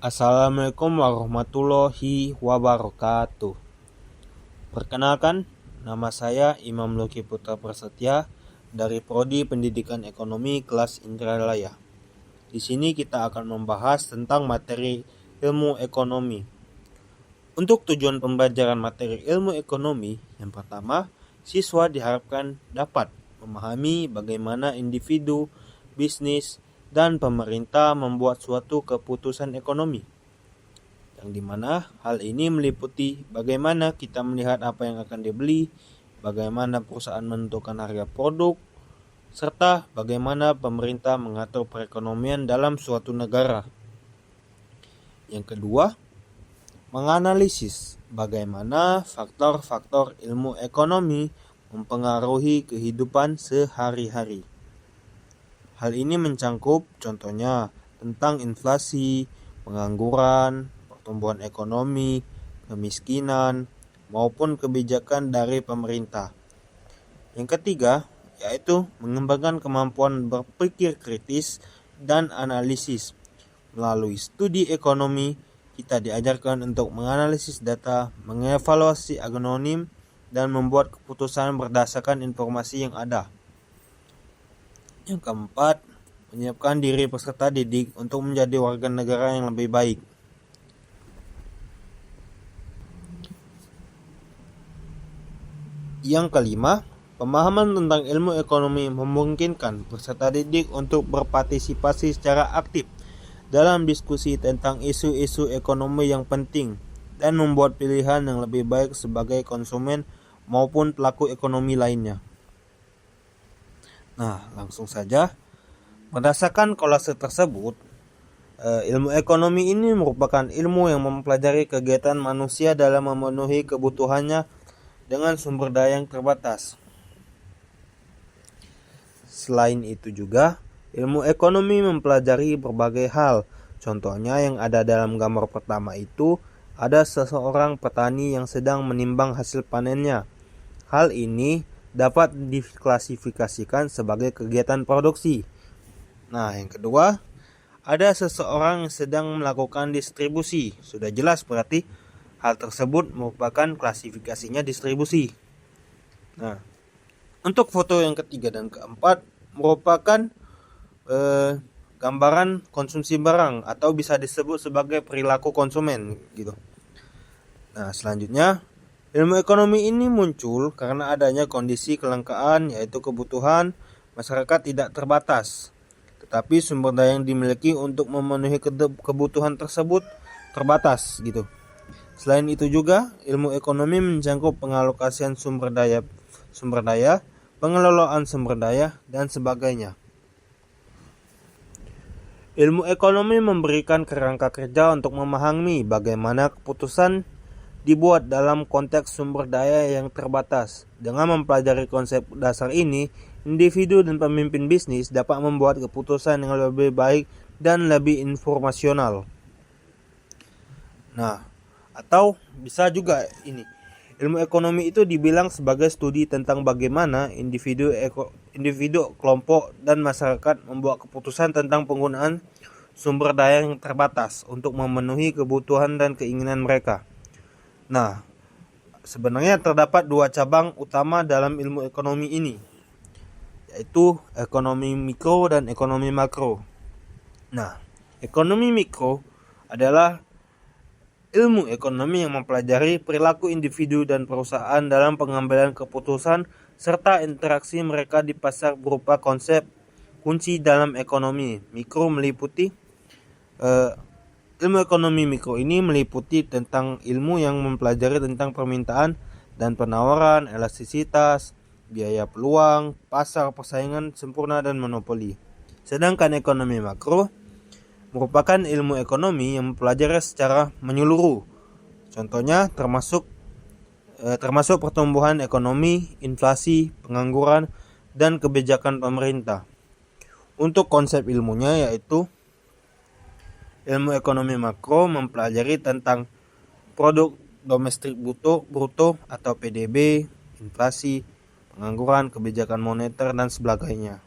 Assalamualaikum warahmatullahi wabarakatuh. Perkenalkan, nama saya Imam Luki Putra Prasetya dari Prodi Pendidikan Ekonomi kelas Indralaya. Di sini kita akan membahas tentang materi ilmu ekonomi. Untuk tujuan pembelajaran materi ilmu ekonomi, yang pertama, siswa diharapkan dapat memahami bagaimana individu, bisnis, dan pemerintah membuat suatu keputusan ekonomi, yang dimana hal ini meliputi bagaimana kita melihat apa yang akan dibeli, bagaimana perusahaan menentukan harga produk, serta bagaimana pemerintah mengatur perekonomian dalam suatu negara. Yang kedua, menganalisis bagaimana faktor-faktor ilmu ekonomi mempengaruhi kehidupan sehari-hari. Hal ini mencangkup contohnya tentang inflasi, pengangguran, pertumbuhan ekonomi, kemiskinan, maupun kebijakan dari pemerintah. Yang ketiga, yaitu mengembangkan kemampuan berpikir kritis dan analisis. Melalui studi ekonomi, kita diajarkan untuk menganalisis data, mengevaluasi anonim, dan membuat keputusan berdasarkan informasi yang ada. Yang keempat, menyiapkan diri peserta didik untuk menjadi warga negara yang lebih baik. Yang kelima, pemahaman tentang ilmu ekonomi memungkinkan peserta didik untuk berpartisipasi secara aktif dalam diskusi tentang isu-isu ekonomi yang penting dan membuat pilihan yang lebih baik sebagai konsumen maupun pelaku ekonomi lainnya. Nah, langsung saja. Berdasarkan kolase tersebut, ilmu ekonomi ini merupakan ilmu yang mempelajari kegiatan manusia dalam memenuhi kebutuhannya dengan sumber daya yang terbatas. Selain itu juga, ilmu ekonomi mempelajari berbagai hal. Contohnya yang ada dalam gambar pertama itu, ada seseorang petani yang sedang menimbang hasil panennya. Hal ini dapat diklasifikasikan sebagai kegiatan produksi. Nah, yang kedua, ada seseorang yang sedang melakukan distribusi. Sudah jelas berarti hal tersebut merupakan klasifikasinya distribusi. Nah, untuk foto yang ketiga dan keempat merupakan gambaran konsumsi barang atau bisa disebut sebagai perilaku konsumen gitu. Nah, selanjutnya, ilmu ekonomi ini muncul karena adanya kondisi kelangkaan, yaitu kebutuhan masyarakat tidak terbatas, tetapi sumber daya yang dimiliki untuk memenuhi kebutuhan tersebut terbatas gitu. Selain itu juga, ilmu ekonomi mencangkup pengalokasian sumber daya, pengelolaan sumber daya, dan sebagainya. Ilmu ekonomi memberikan kerangka kerja untuk memahami bagaimana keputusan dibuat dalam konteks sumber daya yang terbatas. Dengan mempelajari konsep dasar ini, individu dan pemimpin bisnis dapat membuat keputusan yang lebih baik dan lebih informasional. Nah, atau bisa juga ini, ilmu ekonomi itu dibilang sebagai studi tentang bagaimana individu, kelompok, dan masyarakat membuat keputusan tentang penggunaan sumber daya yang terbatas untuk memenuhi kebutuhan dan keinginan mereka. Nah, sebenarnya terdapat dua cabang utama dalam ilmu ekonomi ini, yaitu ekonomi mikro dan ekonomi makro. Nah, ekonomi mikro adalah ilmu ekonomi yang mempelajari perilaku individu dan perusahaan dalam pengambilan keputusan serta interaksi mereka di pasar berupa konsep kunci dalam ekonomi. Ilmu ekonomi mikro ini meliputi tentang ilmu yang mempelajari tentang permintaan dan penawaran, elastisitas, biaya peluang, pasar, persaingan sempurna, dan monopoli. Sedangkan ekonomi makro merupakan ilmu ekonomi yang mempelajari secara menyeluruh. Contohnya termasuk pertumbuhan ekonomi, inflasi, pengangguran, dan kebijakan pemerintah. Untuk konsep ilmunya yaitu ilmu ekonomi makro mempelajari tentang produk domestik bruto atau PDB, inflasi, pengangguran, kebijakan moneter, dan sebagainya.